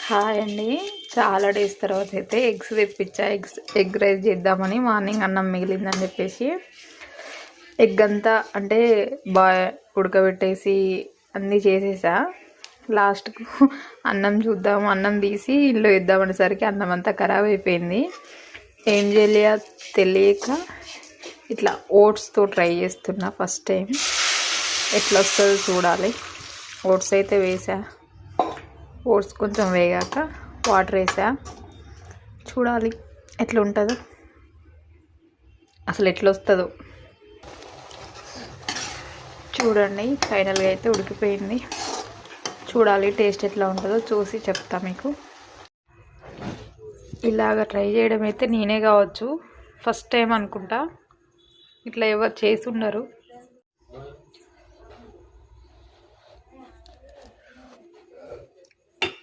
Hi అండి. చాలా days తర్వాత అయితే ఎగ్స్ తెప్పించా. ఎగ్ రైస్ చేద్దామని. మార్నింగ్ అన్నం మిగిలిందని చెప్పేసి ఎగ్ అంతా అంటే ఉడకబెట్టేసి అన్నీ చేసేసా. లాస్ట్కు అన్నం చూద్దాం, అన్నం తీసి ఇల్లు వేద్దామనేసరికి అన్నం అంతా ఖరాబ్ అయిపోయింది. ఏం తెలియక ఇట్లా ఓట్స్తో ట్రై చేస్తున్నా. ఫస్ట్ టైం ఎట్లా వస్తుందో చూడాలి. ఓట్స్ అయితే వేసా. ఓట్స్ కొంచెం వేగాక వాటర్ వేసా. చూడాలి ఎట్లా ఉంటుందో, అసలు ఎట్లా వస్తుందో చూడండి. ఫైనల్గా అయితే ఉడికిపోయింది. చూడాలి టేస్ట్ ఎట్లా ఉంటుందో చూసి చెప్తా మీకు. ఇలాగ ట్రై చేయడం అయితే నేనే కావచ్చు ఫస్ట్ టైం అనుకుంటా. ఇట్లా ఎవరు చేసి ఉండరు.